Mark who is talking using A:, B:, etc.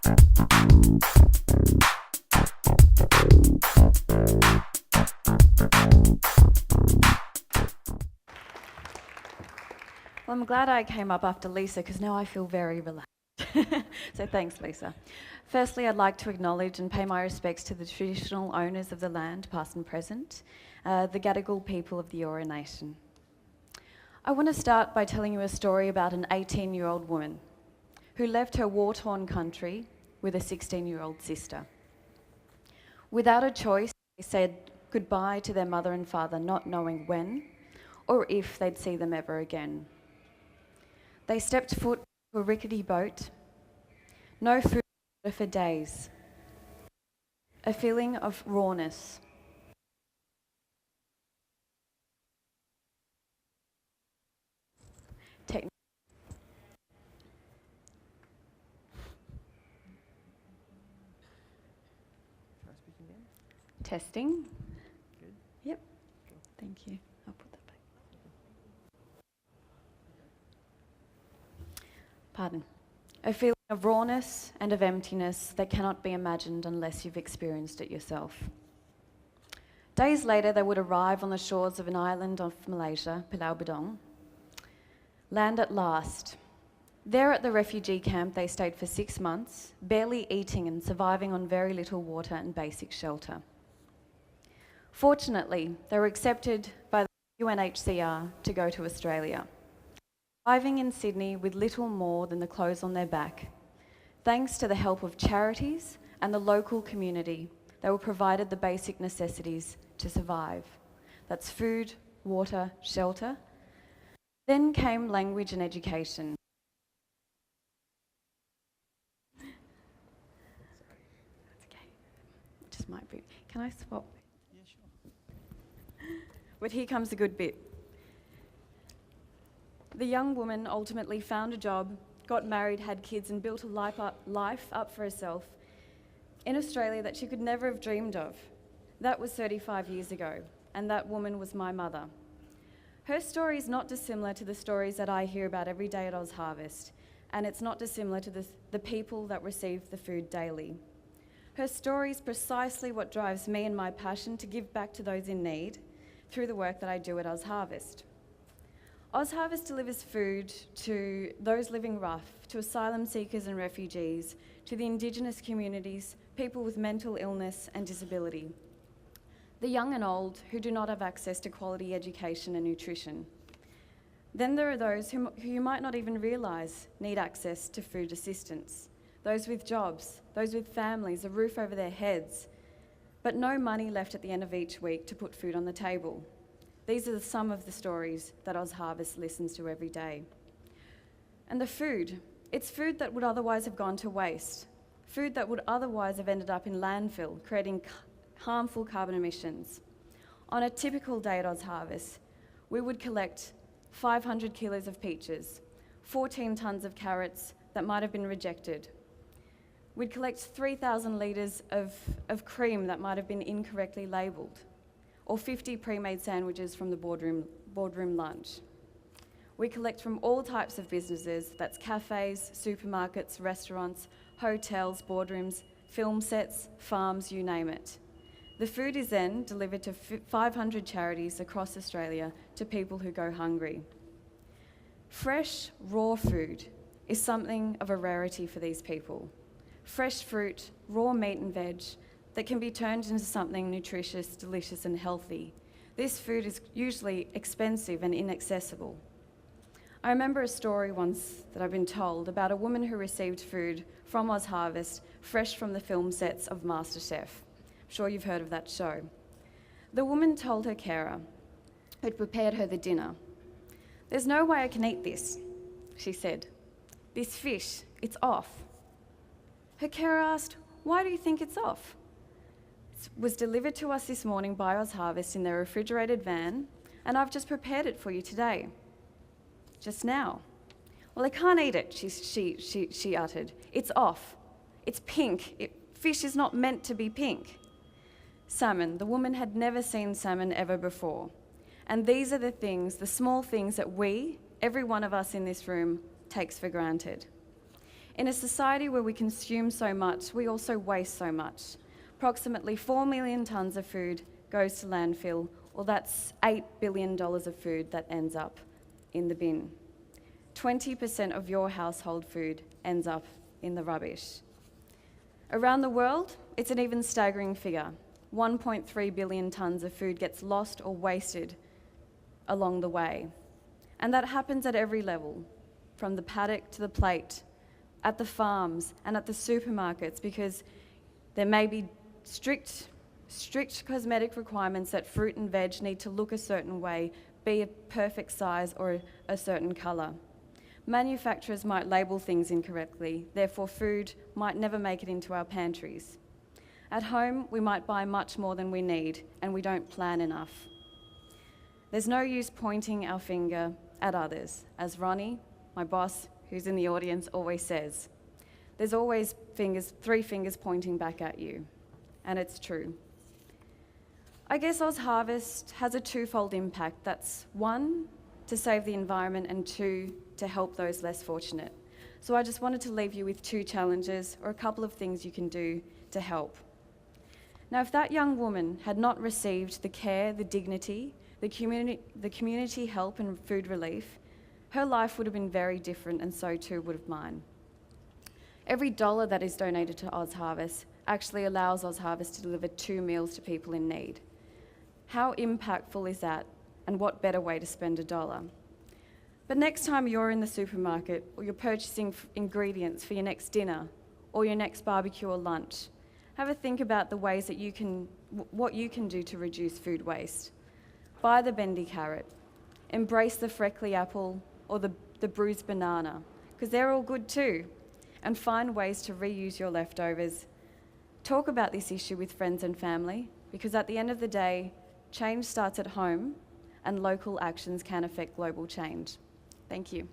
A: Well, I'm glad I came up after Lisa because now I feel very relaxed. So thanks, Lisa. Firstly, I'd like to acknowledge and pay my respects to the traditional owners of the land, past and present, the Gadigal people of the Eora Nation. I want to start by telling you a story about an 18-year-old woman who left her war-torn country with a 16-year-old sister. Without a choice, they said goodbye to their mother and father, not knowing when or if they'd see them ever again. They stepped foot to a rickety boat, no food for days, a feeling of rawness. Testing.
B: Good.
A: Yep. Thank you. I'll put that back. Pardon. A feeling of rawness and of emptiness that cannot be imagined unless you've experienced it yourself. Days later, they would arrive on the shores of an island of Malaysia, Pulau Bedong. Land at last. There at the refugee camp, they stayed for 6 months, barely eating and surviving on very little water and basic shelter. Fortunately, they were accepted by the UNHCR to go to Australia. Arriving in Sydney with little more than the clothes on their back, thanks to the help of charities and the local community, they were provided the basic necessities to survive. That's food, water, shelter. Then came language and education. That's okay. It just might be. Can I swap? But here comes a good bit. The young woman ultimately found a job, got married, had kids, and built a life up for herself in Australia that she could never have dreamed of. That was 35 years ago, and that woman was my mother. Her story is not dissimilar to the stories that I hear about every day at OzHarvest, and it's not dissimilar to the people that receive the food daily. Her story is precisely what drives me and my passion to give back to those in need through the work that I do at OzHarvest. OzHarvest delivers food to those living rough, to asylum seekers and refugees, to the Indigenous communities, people with mental illness and disability, the young and old who do not have access to quality education and nutrition. Then there are those who you might not even realise need access to food assistance, those with jobs, those with families, a roof over their heads, but no money left at the end of each week to put food on the table. These are some of the stories that OzHarvest listens to every day. And the food, it's food that would otherwise have gone to waste, food that would otherwise have ended up in landfill, creating harmful carbon emissions. On a typical day at OzHarvest, we would collect 500 kilos of peaches, 14 tonnes of carrots that might have been rejected. We'd collect 3,000 litres of cream that might have been incorrectly labelled, or 50 pre-made sandwiches from the boardroom lunch. We collect from all types of businesses, that's cafes, supermarkets, restaurants, hotels, boardrooms, film sets, farms, you name it. The food is then delivered to 500 charities across Australia to people who go hungry. Fresh, raw food is something of a rarity for these people. Fresh fruit, raw meat and veg that can be turned into something nutritious, delicious and healthy. This food is usually expensive and inaccessible. I remember a story once that I've been told about a woman who received food from OzHarvest fresh from the film sets of MasterChef. I'm sure you've heard of that show. The woman told her carer, who'd prepared her the dinner, "There's no way I can eat this," she said. "This fish, it's off." Her carer asked, "Why do you think it's off?" It was delivered to us this morning by OzHarvest in their refrigerated van, and I've just prepared it for you today. Just now. "Well, I can't eat it," she uttered. "It's off. It's pink. Fish is not meant to be pink." Salmon. The woman had never seen salmon ever before. And these are the things, the small things that we, every one of us in this room, takes for granted. In a society where we consume so much, we also waste so much. Approximately 4 million tonnes of food goes to landfill, or that's $8 billion of food that ends up in the bin. 20% of your household food ends up in the rubbish. Around the world, it's an even staggering figure. 1.3 billion tonnes of food gets lost or wasted along the way. And that happens at every level, from the paddock to the plate, at the farms and at the supermarkets, because there may be strict cosmetic requirements that fruit and veg need to look a certain way, be a perfect size or a certain colour. Manufacturers might label things incorrectly, therefore food might never make it into our pantries. At home, we might buy much more than we need, and we don't plan enough. There's no use pointing our finger at others, as Ronnie, my boss, who's in the audience, always says. There's always three fingers pointing back at you, and it's true. I guess OzHarvest has a twofold impact. That's one, to save the environment, and two, to help those less fortunate. So I just wanted to leave you with two challenges, or a couple of things you can do to help. Now, if that young woman had not received the care, the dignity, the community help and food relief, her life would have been very different, and so too would have mine. Every dollar that is donated to OzHarvest actually allows OzHarvest to deliver 2 meals to people in need. How impactful is that, and what better way to spend a dollar? But next time you're in the supermarket, or you're purchasing ingredients for your next dinner or your next barbecue or lunch, have a think about the ways that what you can do to reduce food waste. Buy the bendy carrot, embrace the freckly apple or the bruised banana, because they're all good too, and find ways to reuse your leftovers. Talk about this issue with friends and family, because at the end of the day, change starts at home, and local actions can affect global change. Thank you.